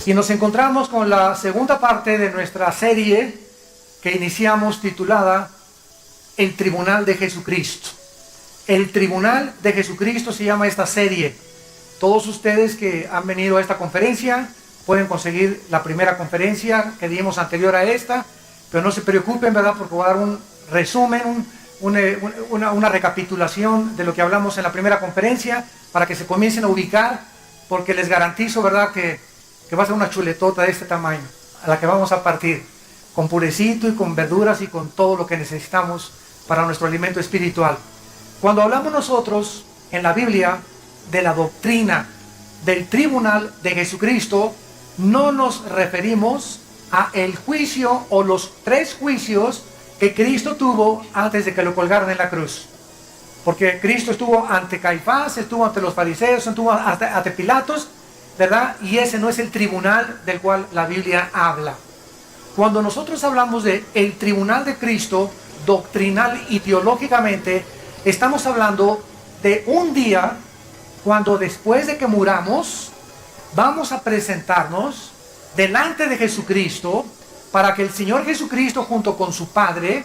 Y nos encontramos con la segunda parte de nuestra serie que iniciamos titulada El Tribunal de Jesucristo. El Tribunal de Jesucristo se llama esta serie. Todos ustedes que han venido a esta conferencia pueden conseguir la primera conferencia que dimos anterior a esta, pero no se preocupen, ¿verdad? Porque voy a dar un resumen, una recapitulación de lo que hablamos en la primera conferencia para que se comiencen a ubicar, porque les garantizo, ¿verdad?, que va a ser una chuletota de este tamaño, a la que vamos a partir, con purecito y con verduras y con todo lo que necesitamos para nuestro alimento espiritual. Cuando hablamos nosotros en la Biblia de la doctrina del tribunal de Jesucristo, no nos referimos a el juicio o los 3 juicios que Cristo tuvo antes de que lo colgaran en la cruz. Porque Cristo estuvo ante Caifás, estuvo ante los fariseos, estuvo ante Pilatos, ¿verdad? Y ese no es el tribunal del cual la Biblia habla. Cuando nosotros hablamos de el tribunal de Cristo, doctrinal y teológicamente, estamos hablando de un día cuando después de que muramos, vamos a presentarnos delante de Jesucristo para que el Señor Jesucristo junto con su Padre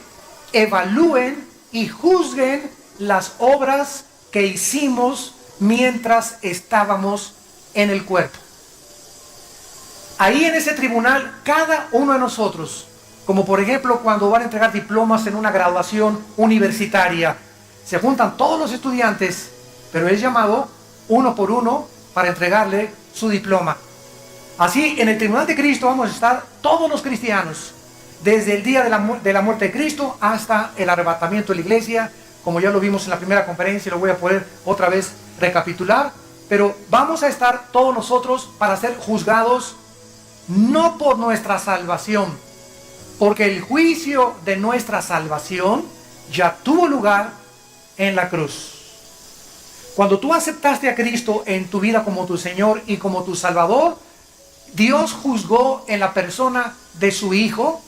evalúen y juzguen las obras que hicimos mientras estábamos en el cuerpo. Ahí en ese tribunal, cada uno de nosotros, como por ejemplo cuando van a entregar diplomas en una graduación universitaria, se juntan todos los estudiantes, pero es llamado uno por uno para entregarle su diploma. Así, en el tribunal de Cristo vamos a estar todos los cristianos, desde el día de la muerte de Cristo hasta el arrebatamiento de la iglesia, como ya lo vimos en la primera conferencia, lo voy a poder otra vez recapitular, pero vamos a estar todos nosotros para ser juzgados no por nuestra salvación, porque el juicio de nuestra salvación ya tuvo lugar en la cruz. Cuando tú aceptaste a Cristo en tu vida como tu Señor y como tu Salvador, Dios juzgó en la persona de su Hijo.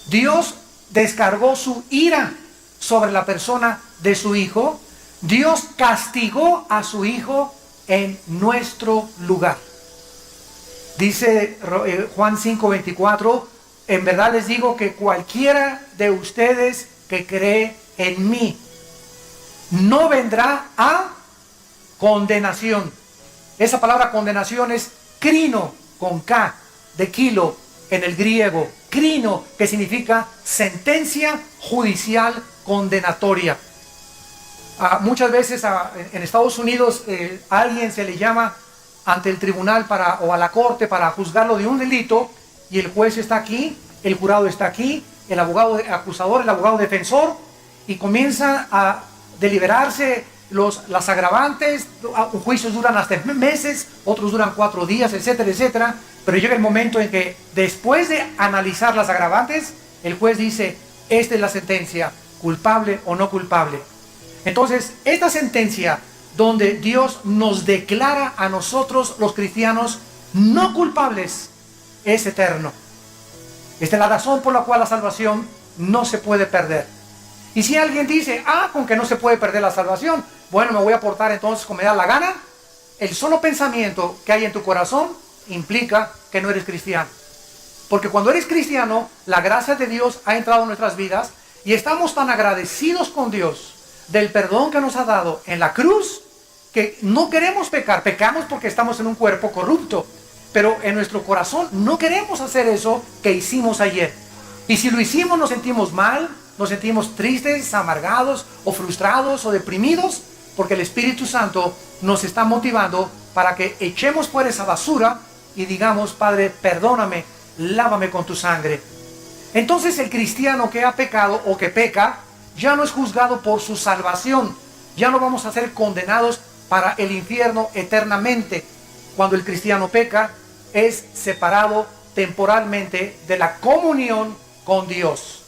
Dios descargó su ira sobre la persona de su Hijo. Dios castigó a su Hijo en nuestro lugar. Dice Juan 5:24, en verdad les digo que cualquiera de ustedes que cree en mí no vendrá a condenación. Esa palabra condenación es crino, con K, de kilo en el griego. Crino, que significa sentencia judicial condenatoria. Muchas veces en Estados Unidos a alguien se le llama ante el tribunal o a la corte para juzgarlo de un delito, y el juez está aquí, el jurado está aquí, el abogado acusador, el abogado defensor, y comienza a deliberarse las agravantes. Juicios duran hasta meses, otros duran 4 días, etcétera, etcétera. Pero llega el momento en que después de analizar las agravantes, el juez dice, esta es la sentencia, culpable o no culpable. Entonces, esta sentencia donde Dios nos declara a nosotros los cristianos no culpables es eterno. Esta es la razón por la cual la salvación no se puede perder. Y si alguien dice, con que no se puede perder la salvación, bueno, me voy a portar entonces como me da la gana, el solo pensamiento que hay en tu corazón implica que no eres cristiano. Porque cuando eres cristiano, la gracia de Dios ha entrado en nuestras vidas y estamos tan agradecidos con Dios del perdón que nos ha dado en la cruz, que no queremos pecar. Pecamos porque estamos en un cuerpo corrupto, pero en nuestro corazón no queremos hacer eso que hicimos ayer. Y si lo hicimos, nos sentimos mal, nos sentimos tristes, amargados o frustrados o deprimidos, porque el Espíritu Santo nos está motivando para que echemos fuera esa basura y digamos, Padre, perdóname, lávame con tu sangre. Entonces el cristiano que ha pecado o que peca ya no es juzgado por su salvación, ya no vamos a ser condenados para el infierno eternamente. Cuando el cristiano peca, es separado temporalmente de la comunión con Dios.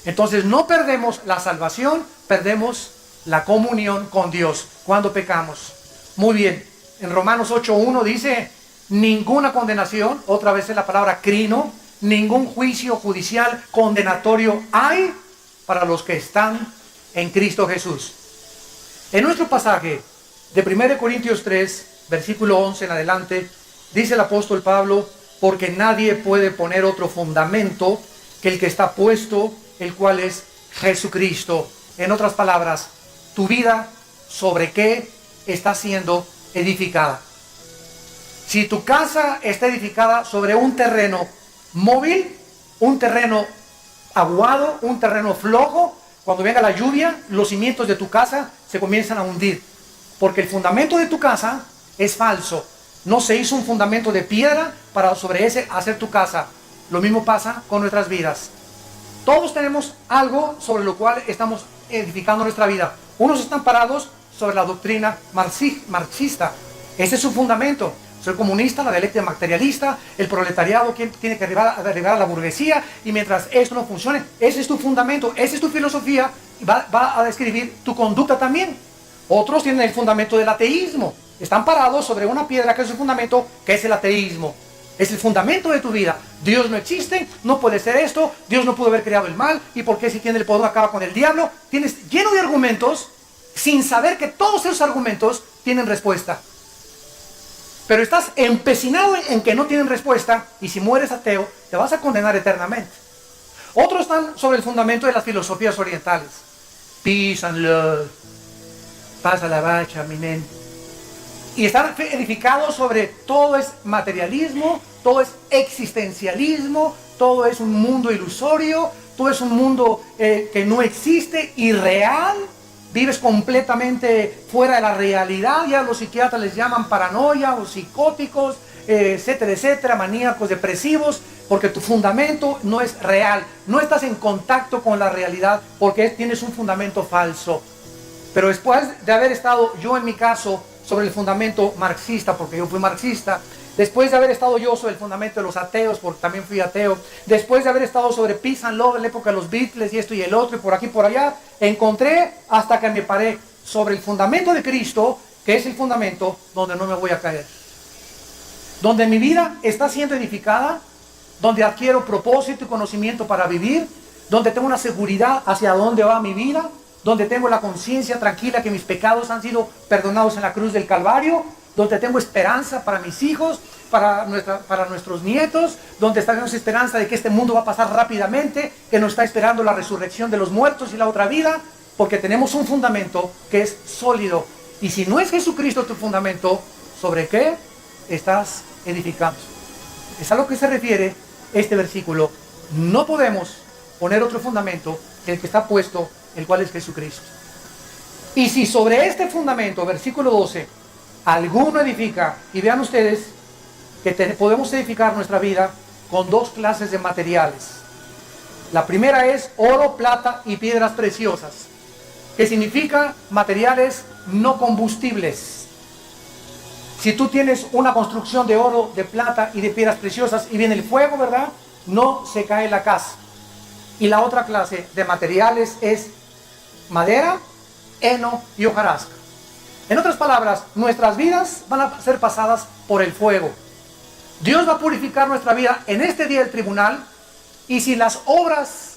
Entonces no perdemos la salvación, perdemos la comunión con Dios cuando pecamos. Muy bien, en Romanos 8:1 dice, ninguna condenación, otra vez es la palabra crino, ningún juicio judicial condenatorio hay para los que están en Cristo Jesús. En nuestro pasaje de 1 Corintios 3, versículo 11 en adelante, dice el apóstol Pablo, porque nadie puede poner otro fundamento que el que está puesto, el cual es Jesucristo. En otras palabras, tu vida, ¿sobre qué está siendo edificada? Si tu casa está edificada sobre un terreno móvil, un terreno aguado, un terreno flojo, cuando venga la lluvia, los cimientos de tu casa se comienzan a hundir, porque el fundamento de tu casa es falso. No se hizo un fundamento de piedra para sobre ese hacer tu casa. Lo mismo pasa con nuestras vidas. Todos tenemos algo sobre lo cual estamos edificando nuestra vida. Unos están parados sobre la doctrina marxista. Ese es su fundamento. Soy comunista, la dialéctica materialista, el proletariado tiene que arribar a la burguesía, y mientras esto no funcione, ese es tu fundamento, esa es tu filosofía, y va a describir tu conducta también. Otros tienen el fundamento del ateísmo, están parados sobre una piedra que es el fundamento, que es el ateísmo. Es el fundamento de tu vida. Dios no existe, no puede ser esto, Dios no pudo haber creado el mal, y porque si tiene el poder acaba con el diablo. Tienes lleno de argumentos, sin saber que todos esos argumentos tienen respuesta. Pero estás empecinado en que no tienen respuesta, y si mueres ateo, te vas a condenar eternamente. Otros están sobre el fundamento de las filosofías orientales. Peace and love. Paz a la bacha, mi nen. Y están edificados sobre todo es materialismo, todo es existencialismo, todo es un mundo ilusorio, todo es un mundo que no existe, irreal. Vives completamente fuera de la realidad. Ya los psiquiatras les llaman paranoia o psicóticos, etcétera, etcétera, maníacos depresivos, porque tu fundamento no es real. No estás en contacto con la realidad porque tienes un fundamento falso. Pero después de haber estado yo, en mi caso, sobre el fundamento marxista, porque yo fui marxista, después de haber estado yo sobre el fundamento de los ateos, porque también fui ateo, después de haber estado sobre Peace and Love en la época de los Beatles y esto y el otro, y por aquí y por allá, encontré hasta que me paré sobre el fundamento de Cristo, que es el fundamento donde no me voy a caer. Donde mi vida está siendo edificada, donde adquiero propósito y conocimiento para vivir, donde tengo una seguridad hacia dónde va mi vida, donde tengo la conciencia tranquila que mis pecados han sido perdonados en la cruz del Calvario, donde tengo esperanza para mis hijos, para nuestros nietos, donde tenemos esperanza de que este mundo va a pasar rápidamente, que nos está esperando la resurrección de los muertos y la otra vida, porque tenemos un fundamento que es sólido. Y si no es Jesucristo tu fundamento, ¿sobre qué estás edificando? Es a lo que se refiere este versículo. No podemos poner otro fundamento que el que está puesto, el cual es Jesucristo. Y si sobre este fundamento, versículo 12, alguno edifica, y vean ustedes que podemos edificar nuestra vida con dos clases de materiales. La primera es oro, plata y piedras preciosas, que significa materiales no combustibles. Si tú tienes una construcción de oro, de plata y de piedras preciosas y viene el fuego, ¿verdad? No se cae la casa. Y la otra clase de materiales es madera, heno y hojarasca. En otras palabras, nuestras vidas van a ser pasadas por el fuego. Dios va a purificar nuestra vida en este día del tribunal, y si las obras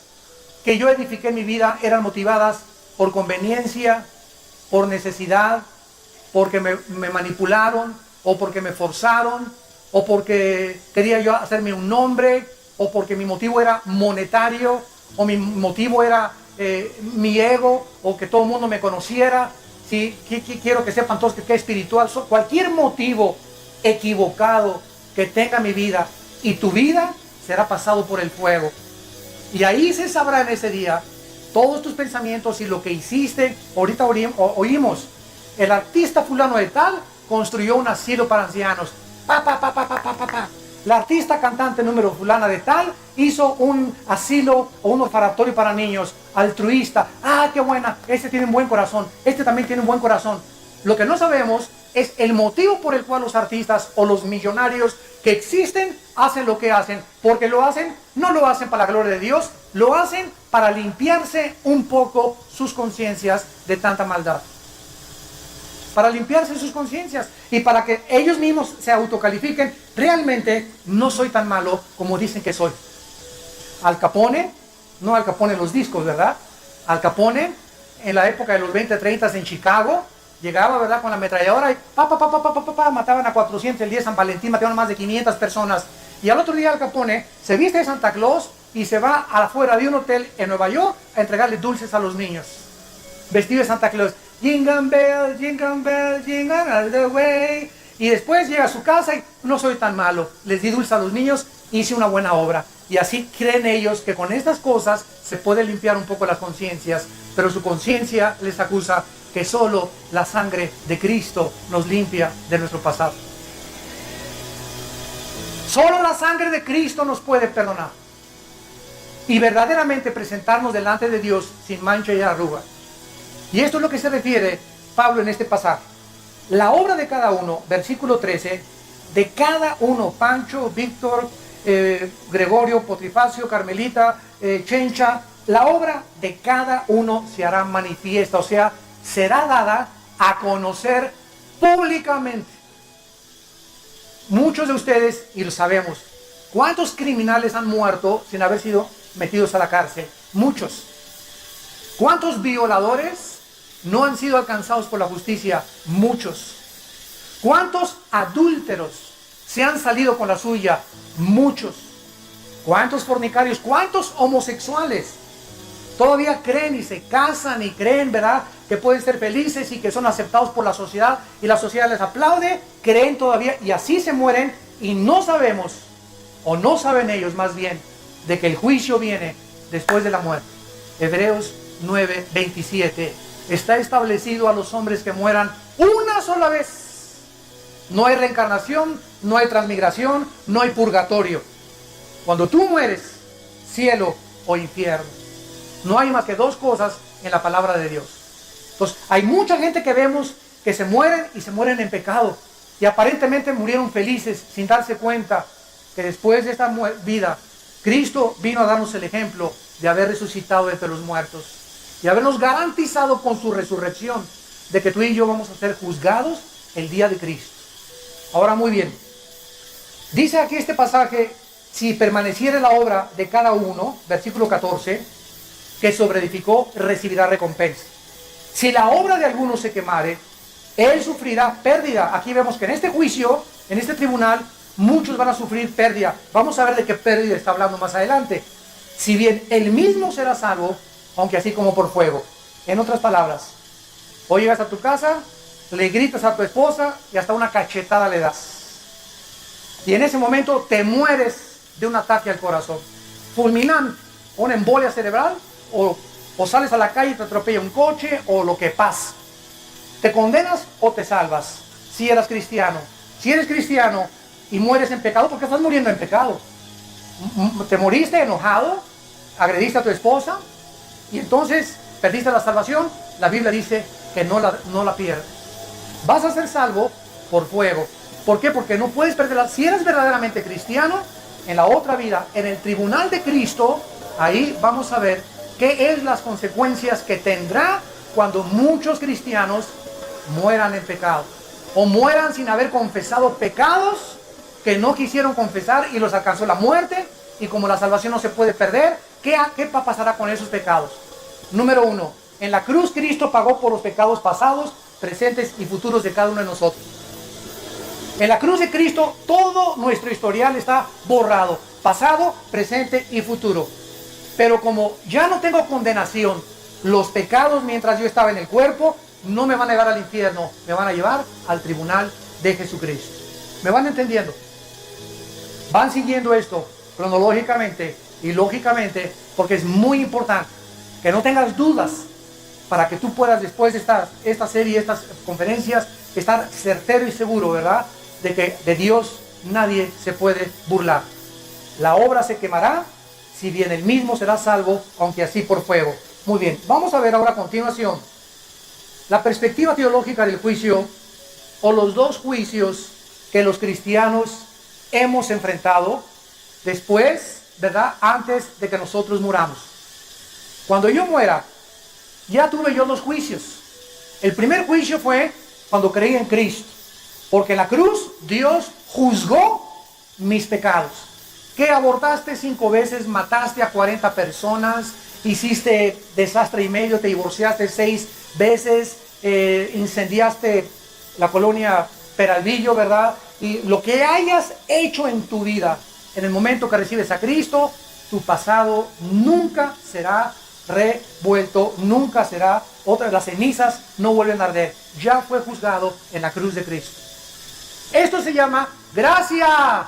que yo edifiqué en mi vida eran motivadas por conveniencia, por necesidad, porque me manipularon, o porque me forzaron, o porque quería yo hacerme un nombre, o porque mi motivo era monetario, o mi motivo era mi ego, o que todo el mundo me conociera, ¿sí? Quiero que sepan todos que espiritual soy. Cualquier motivo equivocado que tenga mi vida y tu vida será pasado por el fuego, y ahí se sabrá en ese día todos tus pensamientos y lo que hiciste. Ahorita oímos, el artista fulano de tal construyó un asilo para ancianos, la artista cantante número fulana de tal hizo un asilo o un orfanatorio para niños, altruista. Ah, qué buena, este tiene un buen corazón, este también tiene un buen corazón. Lo que no sabemos es el motivo por el cual los artistas o los millonarios que existen hacen lo que hacen. Porque lo hacen, no lo hacen para la gloria de Dios, lo hacen para limpiarse un poco sus conciencias de tanta maldad. Para limpiarse sus conciencias y para que ellos mismos se autocalifiquen. Realmente no soy tan malo como dicen que soy. Al Capone, no Al Capone los discos, ¿verdad? Al Capone, en la época de los 20, 30 en Chicago, llegaba, ¿verdad?, con la ametralladora y mataban a 400 el día de San Valentín, mataban a más de 500 personas. Y al otro día Al Capone se viste de Santa Claus y se va afuera de un hotel en Nueva York a entregarle dulces a los niños. Vestido de Santa Claus. Jingle bell, jingle all the way. Y después llega a su casa y no soy tan malo. Les di dulces a los niños, hice una buena obra. Y así creen ellos que con estas cosas se puede limpiar un poco las conciencias. Pero su conciencia les acusa que solo la sangre de Cristo nos limpia de nuestro pasado. Solo la sangre de Cristo nos puede perdonar y verdaderamente presentarnos delante de Dios sin mancha y arruga. Y esto es lo que se refiere Pablo en este pasaje. La obra de cada uno, versículo 13, de cada uno, Pancho, Víctor, Gregorio, Potrifacio, Carmelita, Chencha, la obra de cada uno se hará manifiesta, o sea, será dada a conocer públicamente. Muchos de ustedes, y lo sabemos, ¿cuántos criminales han muerto sin haber sido metidos a la cárcel? Muchos. ¿Cuántos violadores no han sido alcanzados por la justicia? Muchos. ¿Cuántos adúlteros se han salido con la suya? Muchos. ¿Cuántos fornicarios? ¿Cuántos homosexuales todavía creen y se casan y creen, verdad, que pueden ser felices y que son aceptados por la sociedad y la sociedad les aplaude? Creen todavía y así se mueren y no sabemos, o no saben ellos más bien, de que el juicio viene después de la muerte. Hebreos 9:27. Está establecido a los hombres que mueran una sola vez. No hay reencarnación, no hay transmigración, no hay purgatorio. Cuando tú mueres, cielo o infierno. No hay más que dos cosas en la palabra de Dios. Entonces, hay mucha gente que vemos que se mueren y se mueren en pecado. Y aparentemente murieron felices sin darse cuenta que después de esta vida, Cristo vino a darnos el ejemplo de haber resucitado entre los muertos. Y habernos garantizado con su resurrección de que tú y yo vamos a ser juzgados el día de Cristo. Ahora muy bien. Dice aquí este pasaje, si permaneciere la obra de cada uno, versículo 14, que sobreedificó, recibirá recompensa. Si la obra de alguno se quemare, él sufrirá pérdida. Aquí vemos que en este juicio, en este tribunal, muchos van a sufrir pérdida. Vamos a ver de qué pérdida está hablando más adelante. Si bien él mismo será salvo, aunque así como por fuego. En otras palabras, hoy llegas a tu casa, le gritas a tu esposa y hasta una cachetada le das. Y en ese momento te mueres de un ataque al corazón. Fulminante, una embolia cerebral, o sales a la calle y te atropella un coche, o lo que pasa. ¿Te condenas o te salvas? Si eras cristiano. Si eres cristiano y mueres en pecado, ¿por qué estás muriendo en pecado? ¿Te moriste enojado? ¿Agrediste a tu esposa? Y entonces perdiste la salvación. La Biblia dice que no la pierdes. Vas a ser salvo por fuego. ¿Por qué? Porque no puedes perderla. Si eres verdaderamente cristiano, en la otra vida, en el tribunal de Cristo, ahí vamos a ver qué es las consecuencias que tendrá cuando muchos cristianos mueran en pecado. O mueran sin haber confesado pecados que no quisieron confesar y los alcanzó la muerte. Y como la salvación no se puede perder, ¿qué pasará con esos pecados? Número 1. En la cruz Cristo pagó por los pecados pasados, presentes y futuros de cada uno de nosotros. En la cruz de Cristo todo nuestro historial está borrado, pasado, presente y futuro. Pero como ya no tengo condenación, los pecados mientras yo estaba en el cuerpo no me van a llevar al infierno, me van a llevar al tribunal de Jesucristo. ¿Me van entendiendo? Van siguiendo esto cronológicamente y lógicamente, porque es muy importante que no tengas dudas para que tú puedas, después de esta serie, estas conferencias, estar certero y seguro, ¿verdad?, de que de Dios nadie se puede burlar. La obra se quemará, si bien él mismo será salvo, aunque así por fuego. Muy bien, vamos a ver ahora a continuación la perspectiva teológica del juicio, o los dos juicios que los cristianos hemos enfrentado después, ¿verdad?, antes de que nosotros muramos. Cuando yo muera, ya tuve yo dos juicios. El primer juicio fue cuando creí en Cristo, porque en la cruz Dios juzgó mis pecados. Que abortaste 5 veces, mataste a 40 personas, hiciste desastre y medio, te divorciaste 6 veces, incendiaste la colonia Peralvillo, ¿verdad? Y lo que hayas hecho en tu vida, en el momento que recibes a Cristo, tu pasado nunca será revuelto, nunca será otra. Las cenizas no vuelven a arder. Ya fue juzgado en la cruz de Cristo. Esto se llama gracia.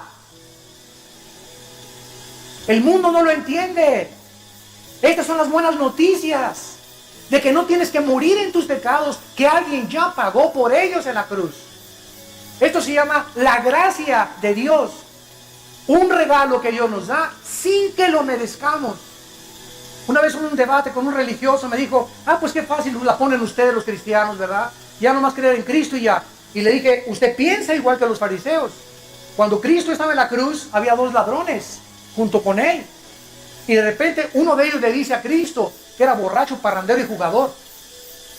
El mundo no lo entiende. Estas son las buenas noticias de que no tienes que morir en tus pecados, que alguien ya pagó por ellos en la cruz. Esto se llama la gracia de Dios. Un regalo que Dios nos da sin que lo merezcamos. Una vez en un debate con un religioso me dijo, pues qué fácil la ponen ustedes los cristianos, ¿verdad? Ya nomás creer en Cristo y ya. Y le dije, usted piensa igual que los fariseos. Cuando Cristo estaba en la cruz, había 2 ladrones junto con él. Y de repente uno de ellos le dice a Cristo, que era borracho, parrandero y jugador,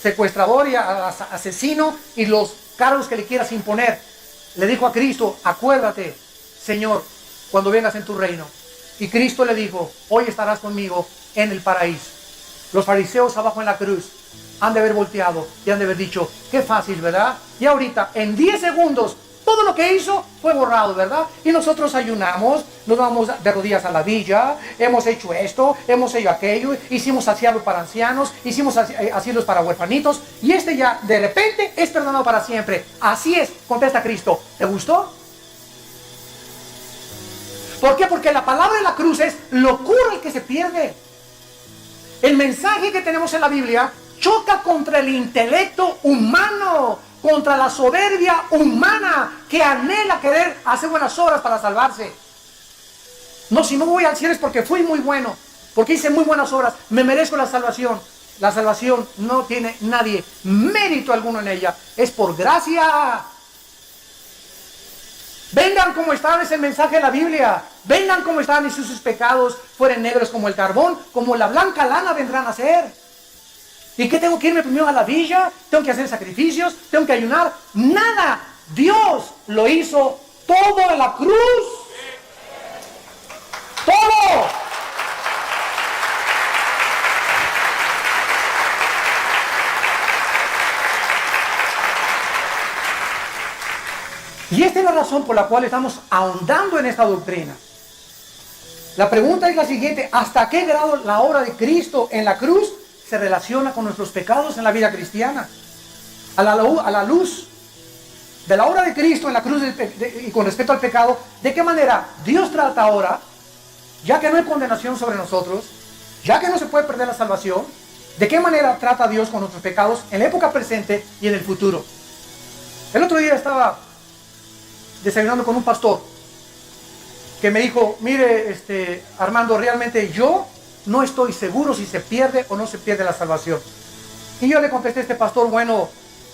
secuestrador y asesino, y los cargos que le quieras imponer. Le dijo a Cristo, acuérdate, Señor, cuando vengas en tu reino. Y Cristo le dijo, hoy estarás conmigo en el paraíso. Los fariseos abajo en la cruz han de haber volteado y han de haber dicho, qué fácil, ¿verdad? Y ahorita, en 10 segundos, todo lo que hizo fue borrado, ¿verdad? Y nosotros ayunamos, nos vamos de rodillas a la villa, hemos hecho esto, hemos hecho aquello, hicimos asilo para ancianos, hicimos asilos para huerfanitos, y este ya de repente es perdonado para siempre. Así es, contesta Cristo. ¿Te gustó? ¿Por qué? Porque la palabra de la cruz es locura el que se pierde. El mensaje que tenemos en la Biblia choca contra el intelecto humano, contra la soberbia humana que anhela querer hacer buenas obras para salvarse. No, si no voy al cielo es porque fui muy bueno, porque hice muy buenas obras, me merezco la salvación. La salvación no tiene nadie mérito alguno en ella, es por gracia. Vengan como estaban, ese mensaje de la Biblia. Vengan como estaban, y si sus pecados fueren negros como el carbón, como la blanca lana vendrán a ser. ¿Y qué tengo que irme primero a la villa? ¿Tengo que hacer sacrificios? ¿Tengo que ayunar? Nada. Dios lo hizo todo en la cruz. Todo. Y esta es la razón por la cual estamos ahondando en esta doctrina. La pregunta es la siguiente: ¿hasta qué grado la obra de Cristo en la cruz se relaciona con nuestros pecados en la vida cristiana? A la luz de la obra de Cristo en la cruz y con respecto al pecado, ¿de qué manera Dios trata ahora, ya que no hay condenación sobre nosotros, ya que no se puede perder la salvación? ¿De qué manera trata Dios con nuestros pecados en la época presente y en el futuro? El otro día estaba desayunando con un pastor que me dijo, mire, Armando, realmente yo no estoy seguro si se pierde o no se pierde la salvación. Y yo le contesté a este pastor, bueno,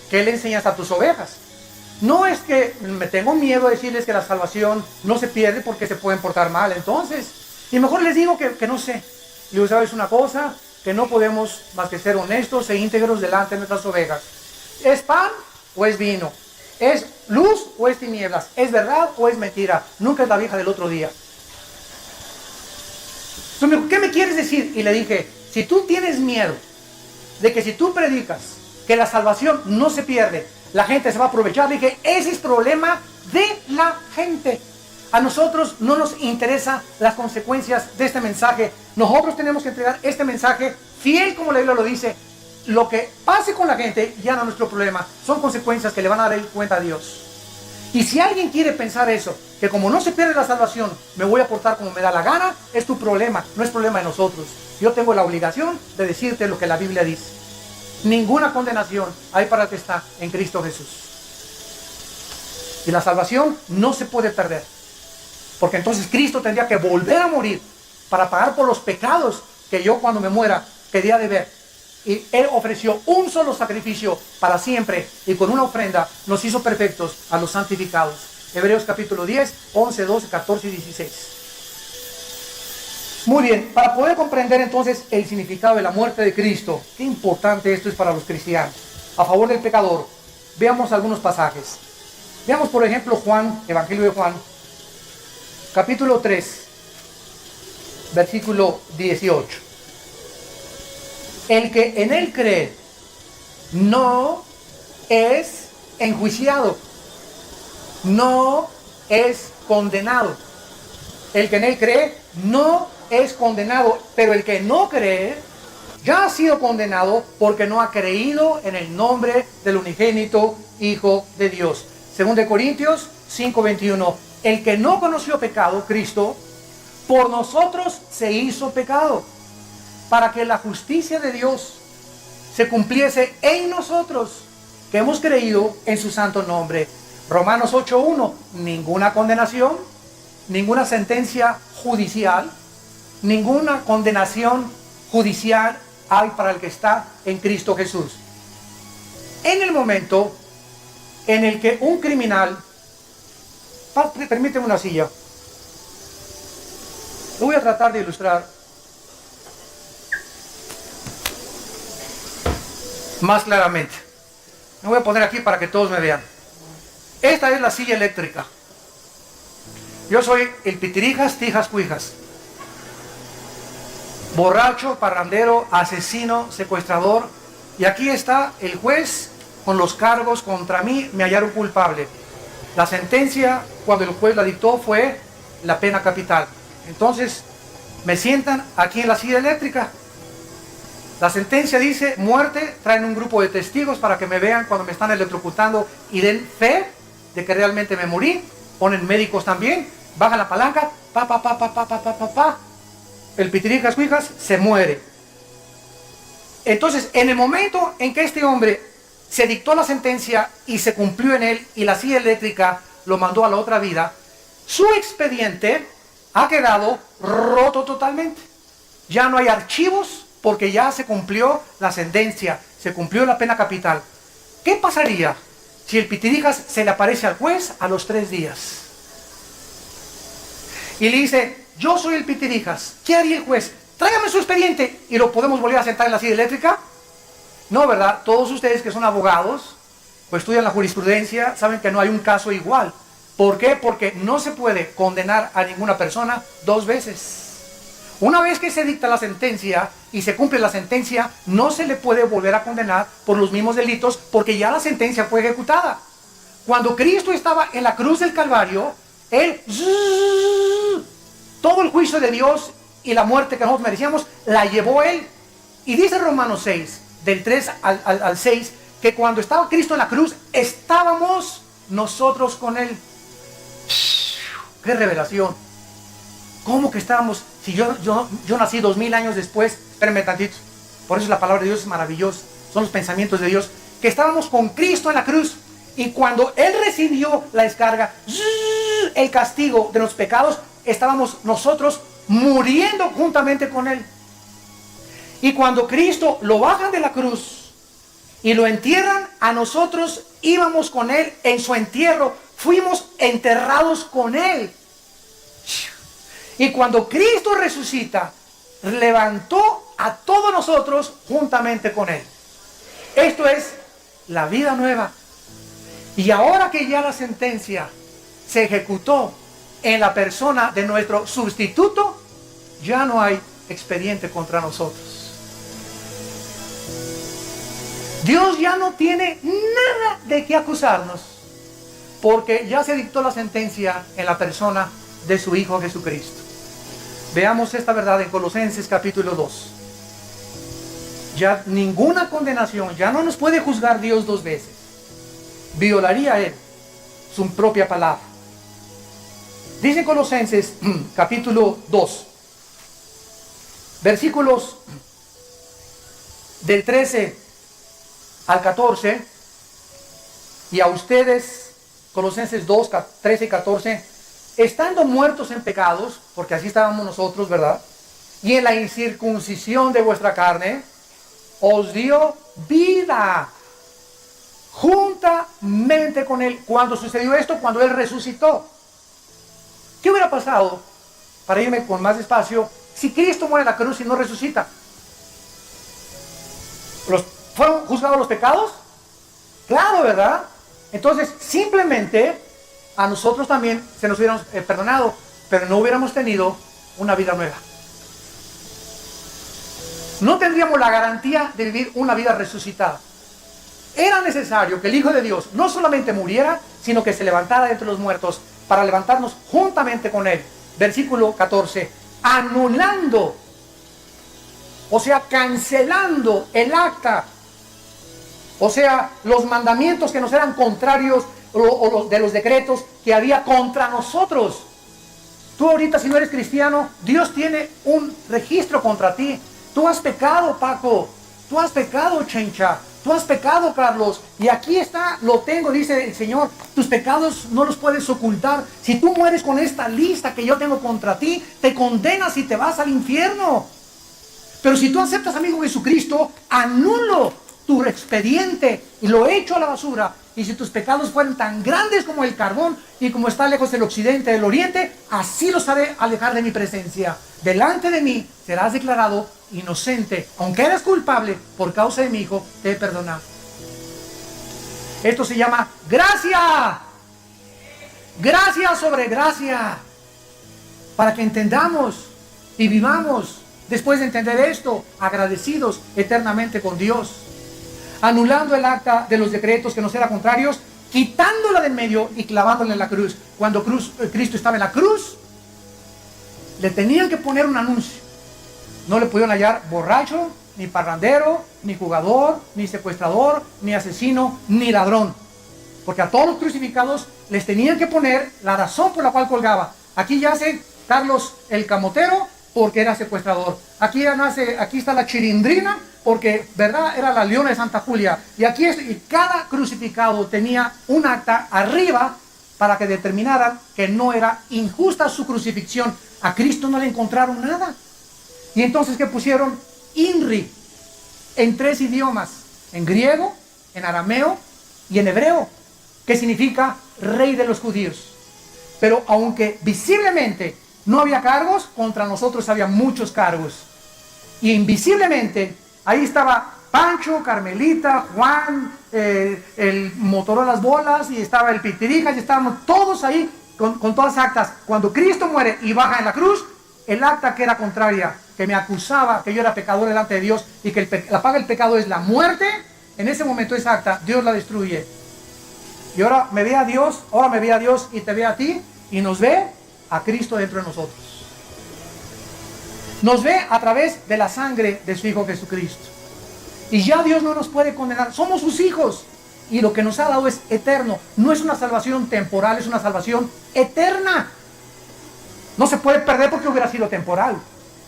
¿qué le enseñas a tus ovejas? No es que me tengo miedo de decirles que la salvación no se pierde porque se pueden portar mal, entonces. Y mejor les digo que no sé. Y digo, ¿sabes una cosa? Que no podemos más que ser honestos e íntegros delante de nuestras ovejas. ¿Es pan o es vino? ¿Es luz o es tinieblas? ¿Es verdad o es mentira? Nunca es la vieja del otro día. ¿Qué me quieres decir? Y le dije, si tú tienes miedo de que si tú predicas que la salvación no se pierde, la gente se va a aprovechar, le dije, ese es problema de la gente. A nosotros no nos interesa las consecuencias de este mensaje. Nosotros tenemos que entregar este mensaje fiel como la Biblia lo dice. Lo que pase con la gente ya no es nuestro problema, son consecuencias que le van a dar cuenta a Dios. Y si alguien quiere pensar eso, que como no se pierde la salvación, me voy a portar como me da la gana, es tu problema, no es problema de nosotros. Yo tengo la obligación de decirte lo que la Biblia dice. Ninguna condenación hay para el que está en Cristo Jesús. Y la salvación no se puede perder, porque entonces Cristo tendría que volver a morir para pagar por los pecados que yo cuando me muera quería deber. Y Él ofreció un solo sacrificio para siempre, y con una ofrenda nos hizo perfectos a los santificados. Hebreos capítulo 10, 11, 12, 14 y 16. Muy bien, para poder comprender entonces el significado de la muerte de Cristo, qué importante esto es para los cristianos, a favor del pecador, veamos algunos pasajes. Veamos por ejemplo Juan, Evangelio de Juan, capítulo 3, versículo 18. El que en Él cree no es enjuiciado, no es condenado, El que en él cree no es condenado, pero el que no cree ya ha sido condenado porque no ha creído en el nombre del unigénito Hijo de Dios. 2 Corintios 5:21. El que no conoció pecado, Cristo, por nosotros se hizo pecado, para que la justicia de Dios se cumpliese en nosotros, que hemos creído en su santo nombre. Romanos 8:1. Ninguna condenación, ninguna sentencia judicial, ninguna condenación judicial hay para el que está en Cristo Jesús. En el momento en el que un criminal, permíteme una silla, lo voy a tratar de ilustrar más claramente. Me voy a poner aquí para que todos me vean. Esta es la silla eléctrica. Yo soy el pitirijas, tijas, cuijas. Borracho, parrandero, asesino, secuestrador. Y aquí está el juez con los cargos contra mí, me hallaron culpable. La sentencia, cuando el juez la dictó, fue la pena capital. Entonces, me sientan aquí en la silla eléctrica. La sentencia dice muerte, traen un grupo de testigos para que me vean cuando me están electrocutando y den fe de que realmente me morí. Ponen médicos también, bajan la palanca, el pitirijas cuijas se muere. Entonces, en el momento en que este hombre se dictó la sentencia y se cumplió en él y la silla eléctrica lo mandó a la otra vida, su expediente ha quedado roto totalmente. Ya no hay archivos porque ya se cumplió la sentencia, se cumplió la pena capital. ¿Qué pasaría si el pitirijas se le aparece al juez a los 3 días? Y le dice, yo soy el pitirijas. ¿Qué haría el juez? Tráigame su expediente y lo podemos volver a sentar en la silla eléctrica. No, ¿verdad? Todos ustedes que son abogados o estudian la jurisprudencia saben que no hay un caso igual. ¿Por qué? Porque no se puede condenar a ninguna persona 2 veces. Una vez que se dicta la sentencia y se cumple la sentencia, no se le puede volver a condenar por los mismos delitos porque ya la sentencia fue ejecutada. Cuando Cristo estaba en la cruz del Calvario, Él, todo el juicio de Dios y la muerte que nosotros merecíamos, la llevó Él. Y dice Romanos 6, del 3 al 6, que cuando estaba Cristo en la cruz, estábamos nosotros con Él. ¡Qué revelación! ¿Cómo que estábamos? Si yo nací 2000 años después, espérenme tantito. Por eso la palabra de Dios es maravillosa. Son los pensamientos de Dios. Que estábamos con Cristo en la cruz. Y cuando Él recibió la descarga, el castigo de los pecados, estábamos nosotros muriendo juntamente con Él. Y cuando Cristo lo bajan de la cruz y lo entierran, a nosotros íbamos con Él en su entierro. Fuimos enterrados con Él. Y cuando Cristo resucita, levantó a todos nosotros juntamente con Él. Esto es la vida nueva. Y ahora que ya la sentencia se ejecutó en la persona de nuestro sustituto, ya no hay expediente contra nosotros. Dios ya no tiene nada de qué acusarnos, porque ya se dictó la sentencia en la persona de su Hijo Jesucristo. Veamos esta verdad en Colosenses capítulo 2. Ya ninguna condenación, ya no nos puede juzgar Dios 2 veces. Violaría Él su propia palabra. Dice Colosenses capítulo 2, versículos del 13 al 14, y a ustedes, Colosenses 2, 13 y 14, estando muertos en pecados, porque así estábamos nosotros, ¿verdad? Y en la incircuncisión de vuestra carne, os dio vida juntamente con Él. ¿Cuándo sucedió esto? Cuando Él resucitó. ¿Qué hubiera pasado, para irme con más despacio, si Cristo muere en la cruz y no resucita? ¿Fueron juzgados los pecados? Claro, ¿verdad? Entonces, simplemente a nosotros también se nos hubieran perdonado, pero no hubiéramos tenido una vida nueva. No tendríamos la garantía de vivir una vida resucitada. Era necesario que el Hijo de Dios no solamente muriera, sino que se levantara de entre los muertos para levantarnos juntamente con Él. versículo 14, anulando, o sea, cancelando el acta, o sea, los mandamientos que nos eran contrarios o de los decretos que había contra nosotros. Tú ahorita, si no eres cristiano, Dios tiene un registro contra ti. Tú has pecado, Paco. Tú has pecado, Chencha. Tú has pecado, Carlos. Y aquí está, lo tengo, dice el Señor. Tus pecados no los puedes ocultar. Si tú mueres con esta lista que yo tengo contra ti, te condenas y te vas al infierno. Pero si tú aceptas a mi Hijo Jesucristo, anulo tu expediente y lo echo a la basura. Y si tus pecados fueran tan grandes como el carbón y como está lejos del occidente del oriente, así los haré alejar de mi presencia. Delante de mí serás declarado inocente, aunque eres culpable, por causa de mi Hijo te he perdonado. Esto se llama gracia. Gracia sobre gracia. Para que entendamos y vivamos, después de entender esto, agradecidos eternamente con Dios. Anulando el acta de los decretos que nos eran contrarios, quitándola del medio y clavándola en la cruz. Cuando Cristo estaba en la cruz, le tenían que poner un anuncio. No le pudieron hallar borracho, ni parrandero, ni jugador, ni secuestrador, ni asesino, ni ladrón. Porque a todos los crucificados les tenían que poner la razón por la cual colgaba. Aquí yace Carlos el Camotero porque era secuestrador. Aquí está la Chilindrina porque, ¿verdad?, era la Leona de Santa Julia. Y aquí y cada crucificado tenía un acta arriba para que determinaran que no era injusta su crucifixión. A Cristo no le encontraron nada. Y entonces, ¿qué pusieron? INRI, en 3 idiomas, en griego, en arameo y en hebreo, que significa Rey de los Judíos. Pero aunque visiblemente no había cargos, contra nosotros había muchos cargos. Y invisiblemente, ahí estaba Pancho, Carmelita, Juan, el Motorola las bolas, y estaba el Pitirijas, y estábamos todos ahí con todas las actas. Cuando Cristo muere y baja en la cruz, el acta que era contraria, que me acusaba que yo era pecador delante de Dios y que la paga del pecado es la muerte, en ese momento esa acta, Dios la destruye. Y ahora me ve a Dios y te ve a ti, y nos ve a Cristo dentro de nosotros. Nos ve a través de la sangre de su Hijo Jesucristo. Y ya Dios no nos puede condenar. Somos sus hijos. Y lo que nos ha dado es eterno. No es una salvación temporal, es una salvación eterna. No se puede perder porque hubiera sido temporal.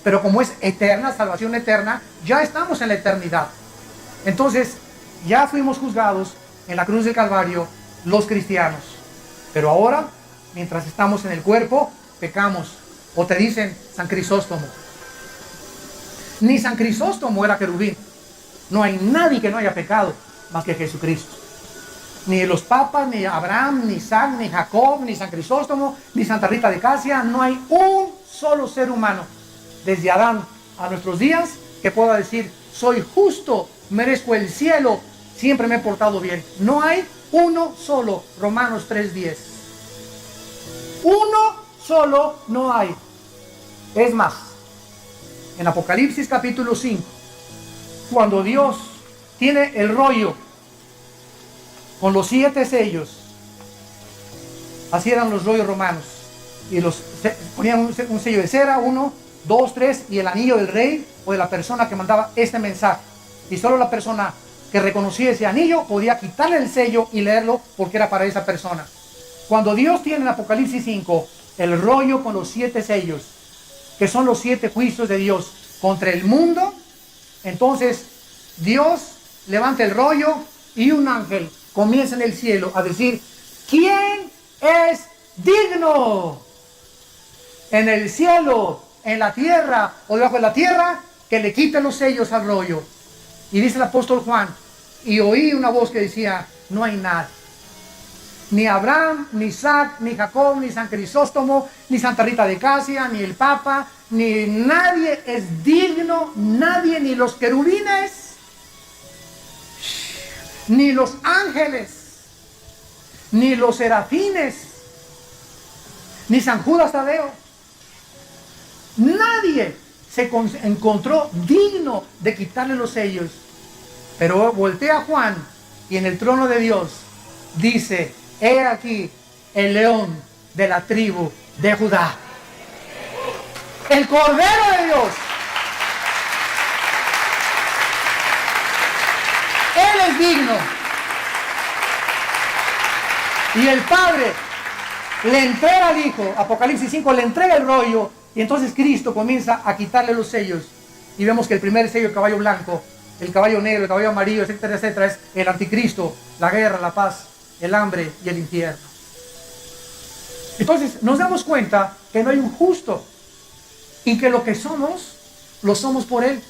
Pero como es eterna, salvación eterna, ya estamos en la eternidad. Entonces, ya fuimos juzgados en la cruz del Calvario los cristianos. Pero ahora, mientras estamos en el cuerpo, pecamos. O te dicen San Crisóstomo. Ni San Crisóstomo era querubín. No hay nadie que no haya pecado más que Jesucristo. Ni los papas, ni Abraham, ni Isaac, ni Jacob, ni San Crisóstomo, ni Santa Rita de Casia. No hay un solo ser humano, desde Adán a nuestros días, que pueda decir, soy justo, merezco el cielo, siempre me he portado bien. No hay uno solo. Romanos 3:10. Uno solo no hay. Es más, en Apocalipsis capítulo 5, cuando Dios tiene el rollo con los 7 sellos, así eran los rollos romanos, y ponían un sello de cera, 1, 2, 3, y el anillo del rey o de la persona que mandaba este mensaje, y solo la persona que reconocía ese anillo podía quitarle el sello y leerlo porque era para esa persona. Cuando Dios tiene en Apocalipsis 5 el rollo con los 7 sellos, que son los 7 juicios de Dios contra el mundo, entonces Dios levanta el rollo y un ángel comienza en el cielo a decir, ¿quién es digno en el cielo, en la tierra o debajo de la tierra que le quite los sellos al rollo? Y dice el apóstol Juan, y oí una voz que decía, no hay nadie. Ni Abraham, ni Isaac, ni Jacob, ni San Crisóstomo, ni Santa Rita de Casia, ni el Papa, ni nadie es digno, nadie, ni los querubines, ni los ángeles, ni los serafines, ni San Judas Tadeo. Nadie se encontró digno de quitarle los sellos. Pero voltea Juan y en el trono de Dios dice, he aquí el león de la tribu de Judá. El Cordero de Dios. Él es digno. Y el Padre le entrega al Hijo, Apocalipsis 5, le entrega el rollo, y entonces Cristo comienza a quitarle los sellos. Y vemos que el primer sello, el caballo blanco, el caballo negro, el caballo amarillo, etcétera, etcétera, es el anticristo, la guerra, la paz, el hambre y el infierno. Entonces nos damos cuenta que no hay un justo y que lo que somos, lo somos por Él.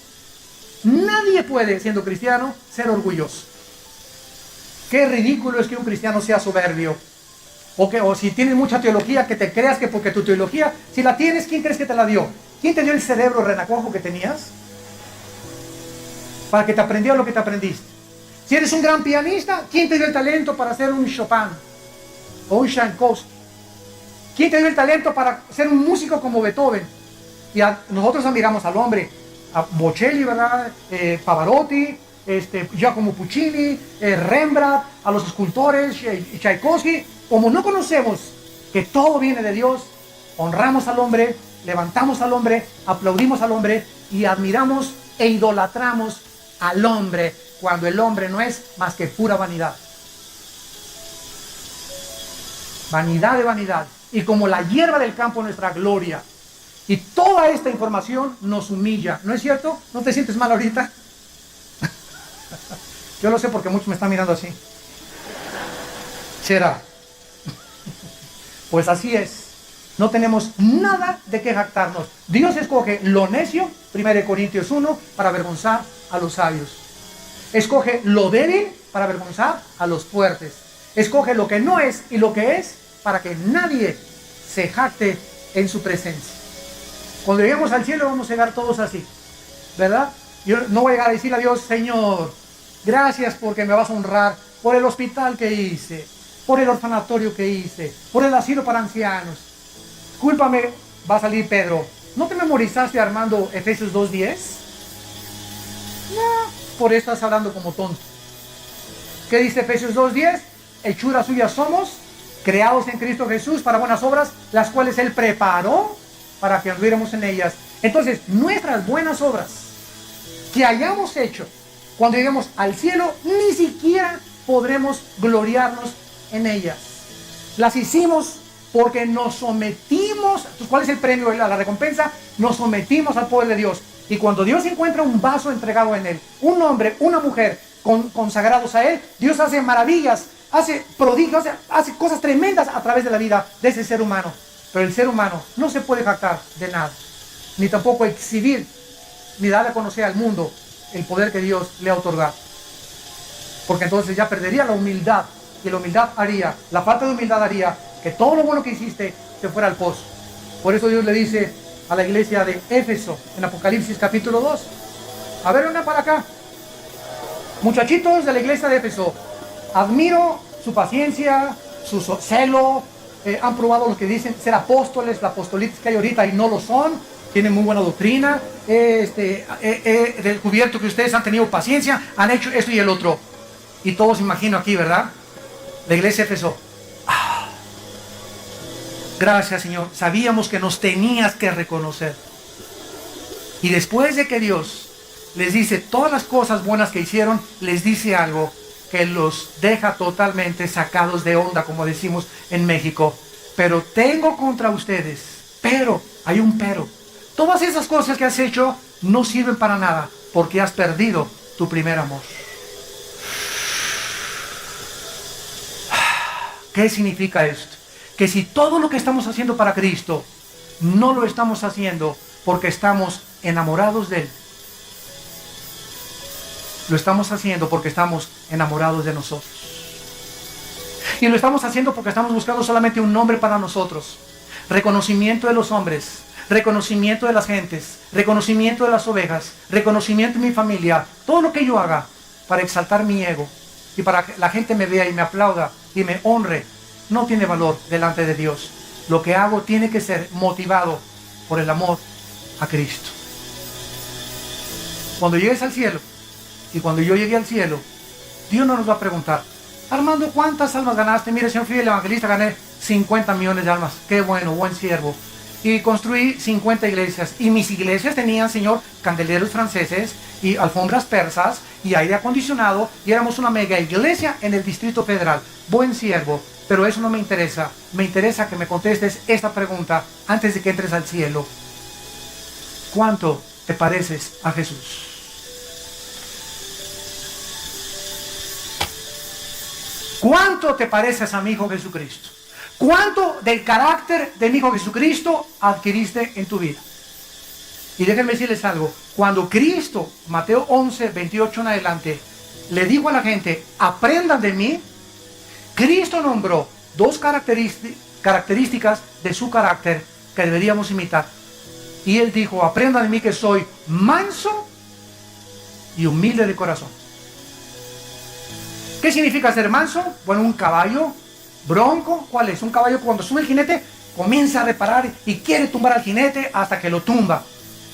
Nadie puede, siendo cristiano, ser orgulloso. Qué ridículo es que un cristiano sea soberbio. O si tienes mucha teología, que te creas que porque tu teología, si la tienes, ¿quién crees que te la dio? ¿Quién te dio el cerebro renacuajo que tenías? Para que te aprendiera lo que te aprendiste. Si eres un gran pianista, ¿quién te dio el talento para ser un Chopin? O un Tchaikovsky. ¿Quién te dio el talento para ser un músico como Beethoven? Y nosotros admiramos al hombre, a Bocelli, ¿verdad? Pavarotti, Giacomo Puccini, Rembrandt, a los escultores, Tchaikovsky. Como no conocemos que todo viene de Dios, honramos al hombre, levantamos al hombre, aplaudimos al hombre y admiramos e idolatramos al hombre, cuando el hombre no es más que pura vanidad. Vanidad de vanidad. Y como la hierba del campo, nuestra gloria. Y toda esta información nos humilla. ¿No es cierto? ¿No te sientes mal ahorita? Yo lo sé porque muchos me están mirando así. ¿Será? Pues así es. No tenemos nada de qué jactarnos. Dios escoge lo necio, 1 Corintios 1, para avergonzar a los sabios. Escoge lo débil para avergonzar a los fuertes. Escoge lo que no es y lo que es para que nadie se jacte en su presencia. Cuando lleguemos al cielo vamos a llegar todos así, ¿verdad? Yo no voy a llegar a decirle a Dios, Señor, gracias porque me vas a honrar por el hospital que hice, por el orfanatorio que hice, por el asilo para ancianos. Cúlpame, va a salir Pedro. ¿No te memorizaste, Armando, Efesios 2:10? No, por eso estás hablando como tonto. ¿Qué dice Efesios 2:10? Hechura suya somos, creados en Cristo Jesús para buenas obras, las cuales Él preparó para que anduviéramos en ellas. Entonces, nuestras buenas obras que hayamos hecho, cuando lleguemos al cielo, ni siquiera podremos gloriarnos en ellas. Las hicimos porque nos sometimos. ¿Cuál es el premio, la recompensa? Nos sometimos al poder de Dios. Y cuando Dios encuentra un vaso entregado en Él, un hombre, una mujer consagrados a Él, Dios hace maravillas, hace prodigios, hace cosas tremendas a través de la vida de ese ser humano. Pero el ser humano no se puede jactar de nada, ni tampoco exhibir, ni darle a conocer al mundo el poder que Dios le ha otorgado. Porque entonces ya perdería la humildad, y la humildad haría, la falta de humildad haría que todo lo bueno que hiciste se fuera al pozo. Por eso Dios le dice a la iglesia de Éfeso, en Apocalipsis capítulo 2, a ver, una para acá. Muchachitos de la iglesia de Éfeso, admiro su paciencia, su celo, han probado lo que dicen ser apóstoles, la apostolitis que hay ahorita y no lo son, tienen muy buena doctrina, descubierto que ustedes han tenido paciencia, han hecho esto y el otro. Y todos imagino aquí, ¿verdad? La iglesia de Éfeso, gracias Señor, sabíamos que nos tenías que reconocer. Y después de que Dios les dice todas las cosas buenas que hicieron, les dice algo que los deja totalmente sacados de onda, como decimos en México. Pero tengo contra ustedes, pero, hay un pero. Todas esas cosas que has hecho no sirven para nada, porque has perdido tu primer amor. ¿Qué significa esto? Que si todo lo que estamos haciendo para Cristo, no lo estamos haciendo porque estamos enamorados de Él. Lo estamos haciendo porque estamos enamorados de nosotros. Y lo estamos haciendo porque estamos buscando solamente un nombre para nosotros. Reconocimiento de los hombres, reconocimiento de las gentes, reconocimiento de las ovejas, reconocimiento de mi familia. Todo lo que yo haga para exaltar mi ego y para que la gente me vea y me aplauda y me honre, no tiene valor delante de Dios. Lo que hago tiene que ser motivado por el amor a Cristo. Cuando llegues al cielo, y cuando yo llegue al cielo, Dios no nos va a preguntar, Armando, ¿cuántas almas ganaste? Mire, señor, fui el evangelista, gané 50 millones de almas. Qué bueno, buen siervo. y construí 50 iglesias. Y mis iglesias tenían, Señor, candeleros franceses y alfombras persas y aire acondicionado, y éramos una mega iglesia en el Distrito Federal. Buen siervo, pero eso no me interesa. Me interesa que me contestes esta pregunta antes de que entres al cielo. ¿Cuánto te pareces a Jesús? ¿Cuánto te pareces a mi Hijo Jesucristo? ¿Cuánto del carácter de mi Hijo Jesucristo adquiriste en tu vida? Y déjenme decirles algo. Cuando Cristo, Mateo 11, 28 en adelante, le dijo a la gente, aprendan de mí, Cristo nombró dos características de su carácter que deberíamos imitar. Y Él dijo, aprendan de mí que soy manso y humilde de corazón. ¿Qué significa ser manso? Bueno, un caballo bronco, ¿cuál es? Un caballo cuando sube el jinete comienza a reparar y quiere tumbar al jinete hasta que lo tumba.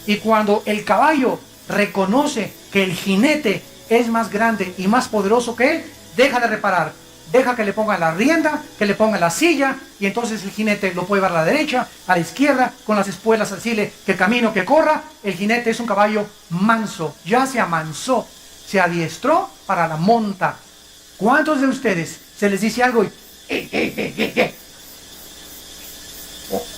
Y cuando el caballo reconoce que el jinete es más grande y más poderoso que él, deja de reparar, deja que le pongan la rienda, que le pongan la silla, y entonces el jinete lo puede llevar a la derecha, a la izquierda, con las espuelas al decirle que camino, que corra. El jinete es un caballo manso, ya se amansó, se adiestró para la monta. ¿Cuántos de ustedes se les dice algo y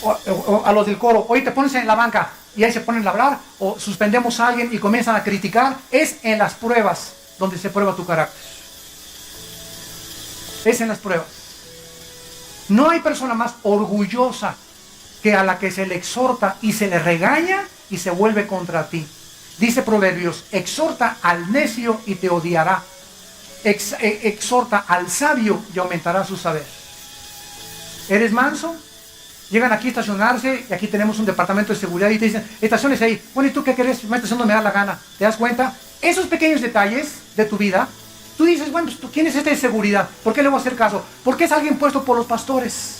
o a los del coro, hoy te pones en la banca y ahí se ponen a hablar, o suspendemos a alguien y comienzan a criticar? Es en las pruebas donde se prueba tu carácter. Es en las pruebas. No hay persona más orgullosa que a la que se le exhorta y se le regaña y se vuelve contra ti. Dice Proverbios, exhorta al necio y te odiará. Exhorta al sabio y aumentará su saber. ¿Eres manso? Llegan aquí a estacionarse y aquí tenemos un departamento de seguridad y te dicen, estaciones ahí. Bueno, ¿y tú qué querés? Me estaciono, me da la gana. ¿Te das cuenta? Esos pequeños detalles de tu vida, tú dices, bueno, pues, ¿quién es este de seguridad? ¿Por qué le voy a hacer caso? Porque es alguien puesto por los pastores.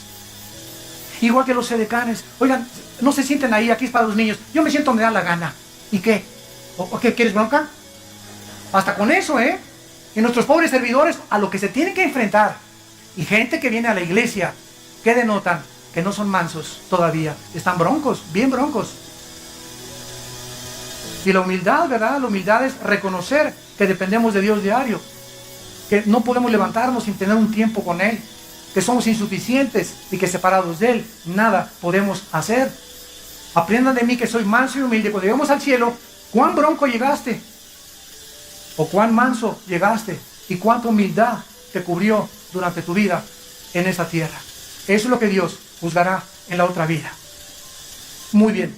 Igual que los sedecanes. Oigan, no se sienten ahí, aquí es para los niños. Yo me siento, me da la gana. ¿Y qué? ¿O qué quieres bronca? Hasta con eso, Y nuestros pobres servidores a lo que se tienen que enfrentar. Y gente que viene a la iglesia, ¿qué denotan? Que no son mansos todavía. Están broncos, bien broncos. Y la humildad, ¿verdad? La humildad es reconocer que dependemos de Dios diario. Que no podemos levantarnos sin tener un tiempo con Él. Que somos insuficientes y que separados de Él nada podemos hacer. Aprendan de mí que soy manso y humilde. Cuando lleguemos al cielo, ¿cuán bronco llegaste? ¿O cuán manso llegaste? ¿Y cuánta humildad te cubrió durante tu vida en esta tierra? Eso es lo que Dios juzgará en la otra vida. Muy bien.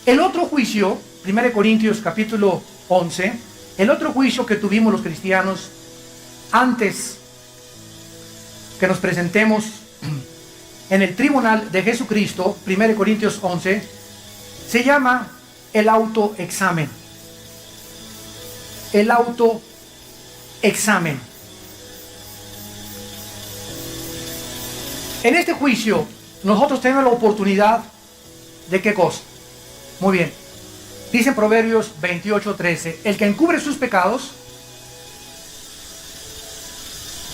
El otro juicio, 1 Corintios capítulo 11, el otro juicio que tuvimos los cristianos antes que nos presentemos en el tribunal de Jesucristo, 1 Corintios 11, se llama el autoexamen. El autoexamen. En este juicio, nosotros tenemos la oportunidad de ¿qué cosa? Muy bien. Dice en Proverbios 28:13, el que encubre sus pecados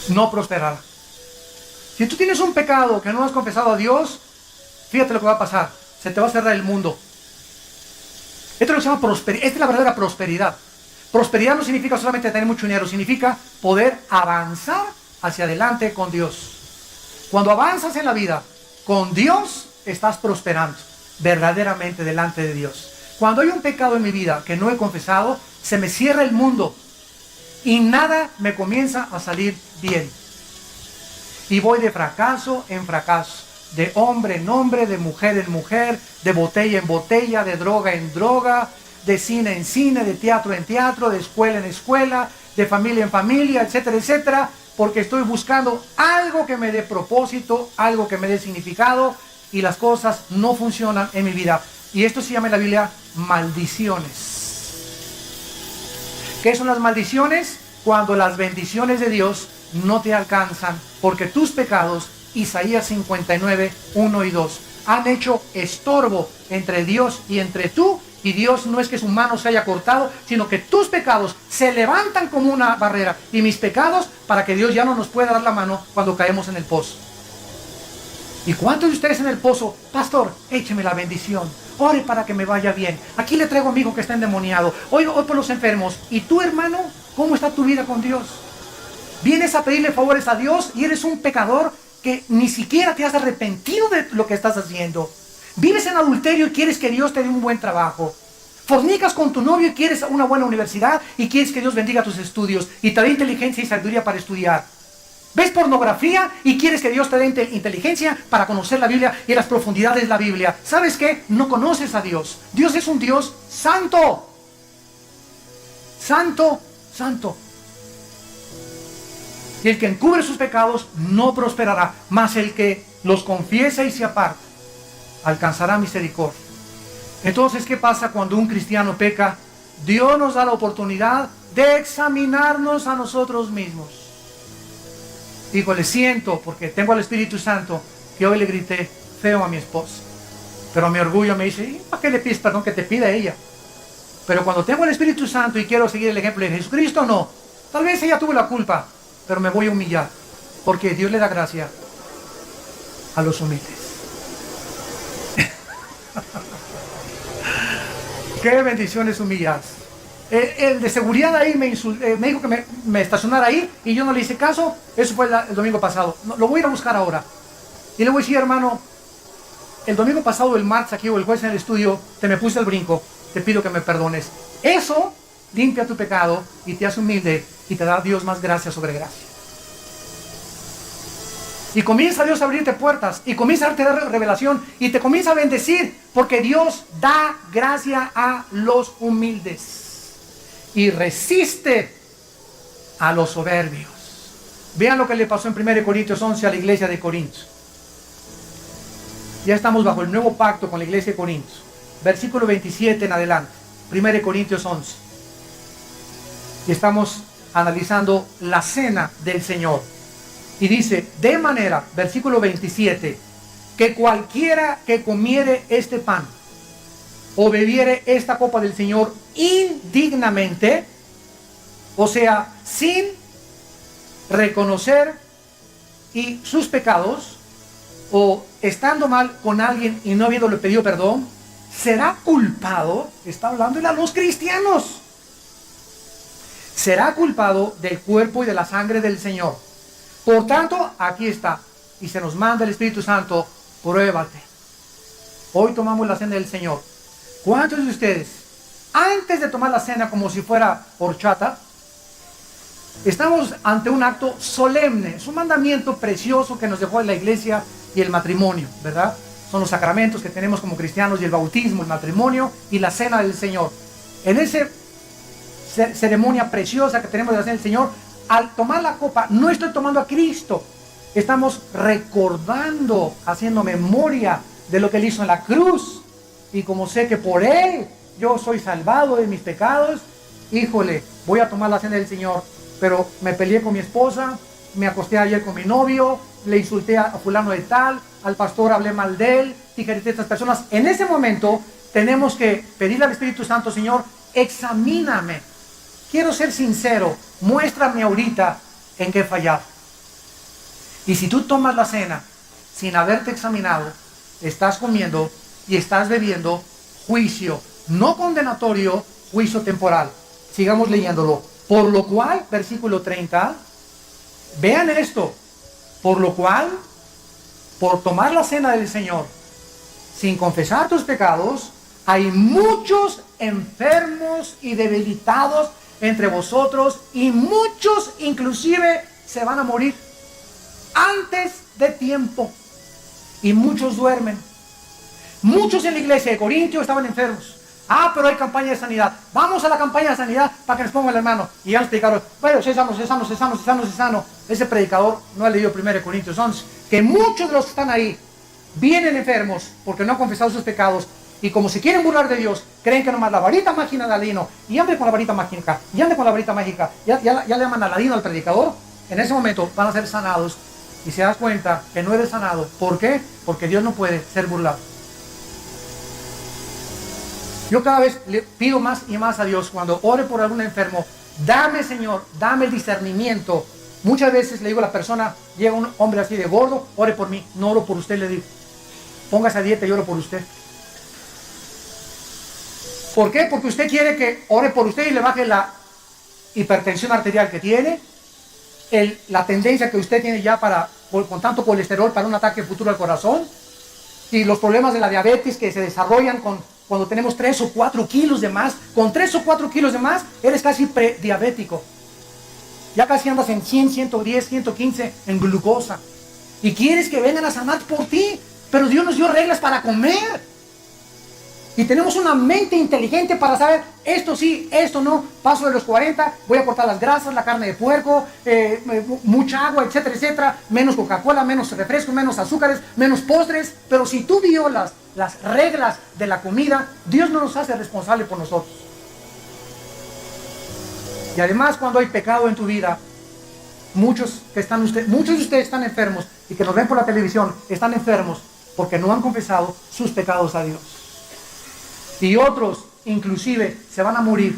no prosperará. Si tú tienes un pecado que no has confesado a Dios, fíjate lo que va a pasar. Se te va a cerrar el mundo. Esto es lo que se llama prosperidad. Esta es la verdadera prosperidad. Prosperidad no significa solamente tener mucho dinero, significa poder avanzar hacia adelante con Dios. Cuando avanzas en la vida con Dios, estás prosperando verdaderamente delante de Dios. Cuando hay un pecado en mi vida que no he confesado, se me cierra el mundo y nada me comienza a salir bien. Y voy de fracaso en fracaso, de hombre en hombre, de mujer en mujer, de botella en botella, de droga en droga, de cine en cine, de teatro en teatro, de escuela en escuela, de familia en familia, etcétera, etcétera, porque estoy buscando algo que me dé propósito, algo que me dé significado, y las cosas no funcionan en mi vida. Y esto se llama en la Biblia maldiciones. ¿Qué son las maldiciones? Cuando las bendiciones de Dios no te alcanzan, porque tus pecados, Isaías 59, 1 y 2, han hecho estorbo entre Dios y entre tú, y Dios no es que su mano se haya cortado, sino que tus pecados se levantan como una barrera, y mis pecados para que Dios ya no nos pueda dar la mano cuando caemos en el pozo. ¿Y cuántos de ustedes en el pozo? Pastor, écheme la bendición. Ore para que me vaya bien. Aquí le traigo a mi hijo que está endemoniado. Hoy por los enfermos. ¿Y tú, hermano? ¿Cómo está tu vida con Dios? Vienes a pedirle favores a Dios y eres un pecador que ni siquiera te has arrepentido de lo que estás haciendo. Vives en adulterio y quieres que Dios te dé un buen trabajo. Fornicas con tu novio y quieres una buena universidad y quieres que Dios bendiga tus estudios y te dé inteligencia y sabiduría para estudiar. ¿Ves pornografía y quieres que Dios te dé inteligencia para conocer la Biblia y las profundidades de la Biblia? ¿Sabes qué? No conoces a Dios. Dios es un Dios santo. Santo, santo. Y el que encubre sus pecados no prosperará, mas el que los confiesa y se aparta alcanzará misericordia. Entonces, ¿qué pasa cuando un cristiano peca? Dios nos da la oportunidad de examinarnos a nosotros mismos. Híjole, siento, porque tengo al Espíritu Santo, que hoy le grité feo a mi esposa. Pero mi orgullo me dice, ¿para qué le pides perdón? Que te pida ella. Pero cuando tengo el Espíritu Santo y quiero seguir el ejemplo de Jesucristo, no. Tal vez ella tuvo la culpa, pero me voy a humillar, porque Dios le da gracia a los humildes. Qué bendiciones humillarse. El de seguridad ahí me dijo que me estacionara ahí y yo no le hice caso. Eso fue el domingo pasado. No, lo voy a ir a buscar ahora. Y le voy a decir, hermano, el domingo pasado, el martes aquí o el jueves en el estudio, te me puse al brinco, te pido que me perdones. Eso limpia tu pecado y te hace humilde y te da a Dios más gracia sobre gracia. Y comienza Dios a abrirte puertas y comienza a darte revelación y te comienza a bendecir, porque Dios da gracia a los humildes y resiste a los soberbios. Vean lo que le pasó en 1 Corintios 11 a la iglesia de Corinto. Ya estamos bajo el nuevo pacto con la iglesia de Corinto. Versículo 27 en adelante. 1 Corintios 11. Y estamos analizando la cena del Señor. Y dice, de manera, versículo 27, que cualquiera que comiere este pan o bebiere esta copa del Señor indignamente, o sea, sin reconocer y sus pecados, o estando mal con alguien y no habiéndole pedido perdón, será culpado, está hablando a los cristianos, será culpado del cuerpo y de la sangre del Señor. Por tanto, aquí está, y se nos manda el Espíritu Santo, pruébate. Hoy tomamos la cena del Señor. ¿Cuántos de ustedes, antes de tomar la cena como si fuera horchata, estamos ante un acto solemne? Es un mandamiento precioso que nos dejó la iglesia y el matrimonio, ¿verdad? Son los sacramentos que tenemos como cristianos, y el bautismo, el matrimonio y la cena del Señor. En esa ceremonia preciosa que tenemos de la cena del Señor, al tomar la copa, no estoy tomando a Cristo. Estamos recordando, haciendo memoria de lo que Él hizo en la cruz. Y como sé que por Él yo soy salvado de mis pecados, híjole, voy a tomar la cena del Señor. Pero me peleé con mi esposa, me acosté ayer con mi novio, le insulté a fulano de tal, al pastor hablé mal de él, tijerité a estas personas. En ese momento tenemos que pedirle al Espíritu Santo, Señor, examíname. Quiero ser sincero, muéstrame ahorita en qué he fallado. Y si tú tomas la cena sin haberte examinado, estás comiendo y estás bebiendo juicio, no condenatorio, juicio temporal. Sigamos leyéndolo. Por lo cual, versículo 30, vean esto, por lo cual, por tomar la cena del Señor, sin confesar tus pecados, hay muchos enfermos y debilitados entre vosotros, y muchos inclusive se van a morir antes de tiempo, y muchos duermen. Muchos en la iglesia de Corintio estaban enfermos. Pero hay campaña de sanidad. Vamos a la campaña de sanidad para que nos ponga el hermano. Y ya nos predicaron, bueno, sé sano. Ese predicador no ha leído 1 Corintios 11. Que muchos de los que están ahí vienen enfermos porque no han confesado sus pecados. Y como se quieren burlar de Dios, creen que nomás la varita mágica de Aladino, y ande con la varita mágica, ya le llaman Aladino al predicador. En ese momento van a ser sanados. Y se das cuenta que no eres sanado. ¿Por qué? Porque Dios no puede ser burlado. Yo cada vez le pido más y más a Dios cuando ore por algún enfermo. Dame, Señor, dame el discernimiento Muchas veces le digo a la persona, llega un hombre así de gordo, ore por mí. No oro por usted, le digo. Póngase a dieta y oro por usted. ¿Por qué? Porque usted quiere que ore por usted y le baje la hipertensión arterial que tiene, la tendencia que usted tiene ya con tanto colesterol para un ataque futuro al corazón, y los problemas de la diabetes que se desarrollan cuando tenemos 3 o 4 kilos de más. Con 3 o 4 kilos de más, eres casi prediabético. Ya casi andas en 100, 110, 115 en glucosa. Y quieres que vengan a sanar por ti. Pero Dios nos dio reglas para comer. Y tenemos una mente inteligente para saber, esto sí, esto no. Paso de los 40, voy a cortar las grasas, la carne de puerco, mucha agua, etcétera, etcétera. Menos Coca-Cola, menos refresco, menos azúcares, menos postres. Pero si tú violas las reglas de la comida, Dios no nos hace responsable por nosotros. Y además, cuando hay pecado en tu vida, muchos de ustedes están enfermos y que nos ven por la televisión, están enfermos porque no han confesado sus pecados a Dios. Y otros, inclusive, se van a morir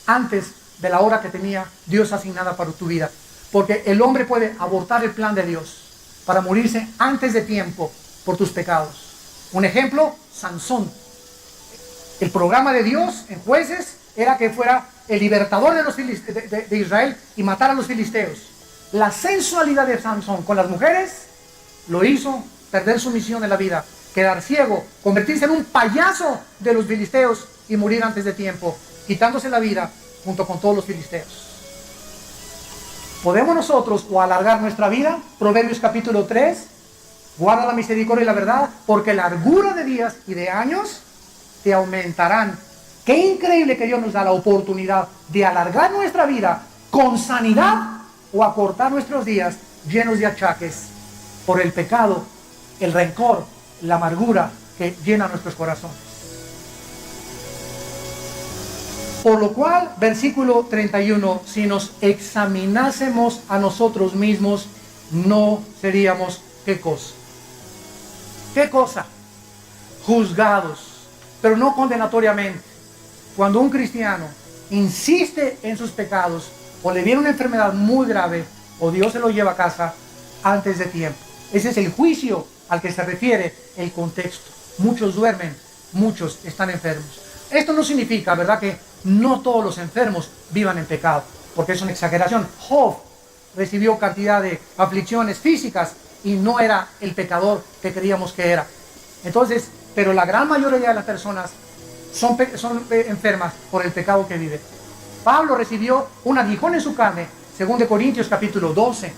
antes de la hora que tenía Dios asignada para tu vida. Porque el hombre puede abortar el plan de Dios para morirse antes de tiempo por tus pecados. Un ejemplo, Sansón. El programa de Dios en Jueces era que fuera el libertador de Israel y matar a los filisteos. La sensualidad de Sansón con las mujeres lo hizo perder su misión en la vida, quedar ciego, convertirse en un payaso de los filisteos y morir antes de tiempo, quitándose la vida junto con todos los filisteos. ¿Podemos nosotros o alargar nuestra vida? Proverbios capítulo 3, guarda la misericordia y la verdad, porque largura de días y de años te aumentarán. Qué increíble que Dios nos da la oportunidad de alargar nuestra vida con sanidad o acortar nuestros días llenos de achaques por el pecado, el rencor, la amargura que llena nuestros corazones. Por lo cual, versículo 31, si nos examinásemos a nosotros mismos, no seríamos, ¿qué cosa? ¿Qué cosa? Juzgados, pero no condenatoriamente. Cuando un cristiano insiste en sus pecados, o le viene una enfermedad muy grave, o Dios se lo lleva a casa antes de tiempo. Ese es el juicio al que se refiere el contexto. Muchos duermen, muchos están enfermos. Esto no significa, ¿verdad?, que no todos los enfermos vivan en pecado, porque es una exageración. Job recibió cantidad de aflicciones físicas y no era el pecador que creíamos que era. Entonces, pero la gran mayoría de las personas son enfermas por el pecado que vive. Pablo recibió un aguijón en su carne, según de Corintios capítulo 12,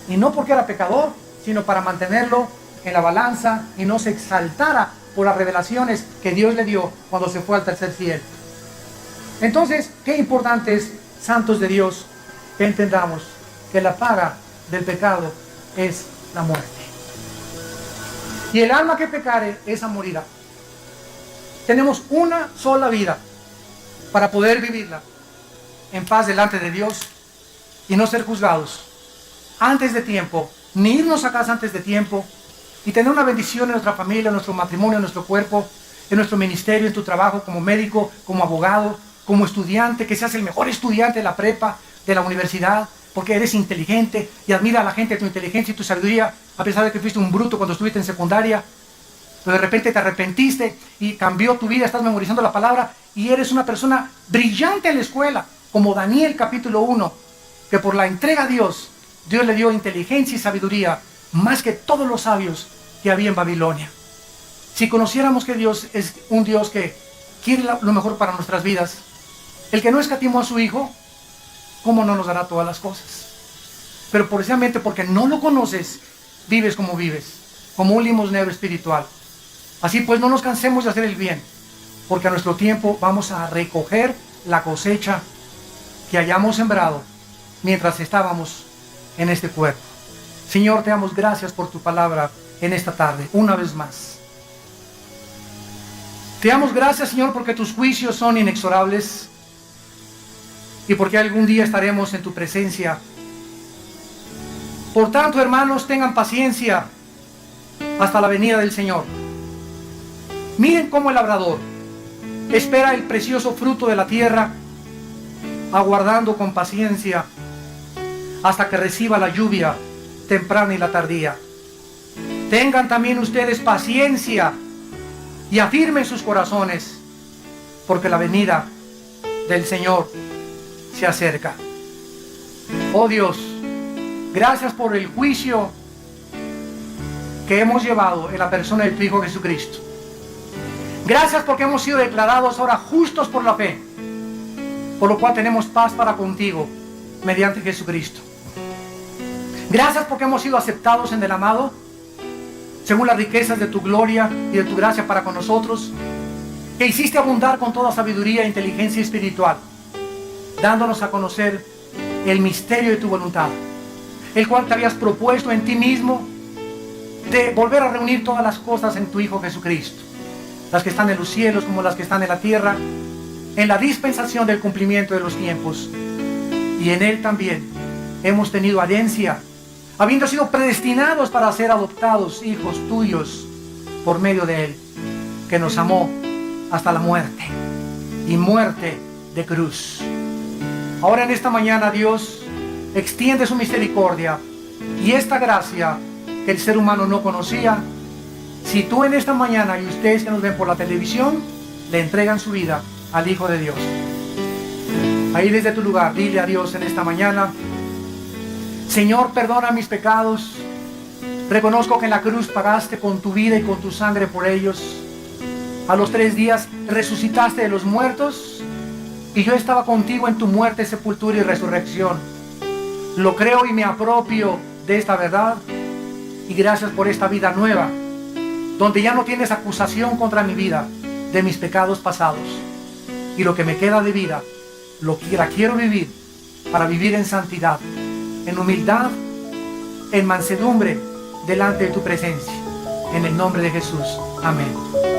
y no porque era pecador, sino para mantenerlo en la balanza y no se exaltara por las revelaciones que Dios le dio cuando se fue al tercer cielo. Entonces, qué importante es, santos de Dios, que entendamos que la paga del pecado es la muerte. Y el alma que pecare, esa morirá. Tenemos una sola vida para poder vivirla en paz delante de Dios y no ser juzgados antes de tiempo, ni irnos a casa antes de tiempo, y tener una bendición en nuestra familia, en nuestro matrimonio, en nuestro cuerpo, en nuestro ministerio, en tu trabajo, como médico, como abogado, como estudiante, que seas el mejor estudiante de la prepa, de la universidad, porque eres inteligente y admira a la gente tu inteligencia y tu sabiduría, a pesar de que fuiste un bruto cuando estuviste en secundaria, pero de repente te arrepentiste y cambió tu vida, estás memorizando la palabra y eres una persona brillante en la escuela, como Daniel capítulo 1, que por la entrega a Dios, Dios le dio inteligencia y sabiduría, más que todos los sabios que había en Babilonia. Si conociéramos que Dios es un Dios que quiere lo mejor para nuestras vidas, el que no escatimó a su Hijo, ¿cómo no nos dará todas las cosas? Pero precisamente porque no lo conoces, vives, como un limosnero espiritual. Así pues, no nos cansemos de hacer el bien, porque a nuestro tiempo vamos a recoger la cosecha que hayamos sembrado mientras estábamos en este cuerpo. Señor, te damos gracias por tu palabra en esta tarde, una vez más. Te damos gracias, Señor, porque tus juicios son inexorables y porque algún día estaremos en tu presencia. Por tanto, hermanos, tengan paciencia hasta la venida del Señor. Miren cómo el labrador espera el precioso fruto de la tierra, aguardando con paciencia hasta que reciba la lluvia temprana y la tardía. Tengan también ustedes paciencia y afirmen sus corazones, porque la venida del Señor se acerca. Oh Dios, gracias por el juicio que hemos llevado en la persona de tu Hijo Jesucristo. Gracias porque hemos sido declarados ahora justos por la fe, por lo cual tenemos paz para contigo mediante Jesucristo. Gracias porque hemos sido aceptados en el amado, según las riquezas de tu gloria y de tu gracia para con nosotros, que hiciste abundar con toda sabiduría e inteligencia espiritual, dándonos a conocer el misterio de tu voluntad, el cual te habías propuesto en ti mismo, de volver a reunir todas las cosas en tu Hijo Jesucristo, las que están en los cielos como las que están en la tierra, en la dispensación del cumplimiento de los tiempos. Y en Él también hemos tenido herencia, habiendo sido predestinados para ser adoptados hijos tuyos por medio de Él, que nos amó hasta la muerte, y muerte de cruz. Ahora en esta mañana, Dios extiende su misericordia y esta gracia que el ser humano no conocía. Si tú en esta mañana y ustedes que nos ven por la televisión le entregan su vida al Hijo de Dios, ahí desde tu lugar, dile a Dios en esta mañana: Señor, perdona mis pecados. Reconozco que en la cruz pagaste con tu vida y con tu sangre por ellos. A los 3 días resucitaste de los muertos y yo estaba contigo en tu muerte, sepultura y resurrección. Lo creo y me apropio de esta verdad, y gracias por esta vida nueva, donde ya no tienes acusación contra mi vida de mis pecados pasados, y lo que me queda de vida la quiero vivir para vivir en santidad, en humildad, en mansedumbre delante de tu presencia, en el nombre de Jesús. Amén.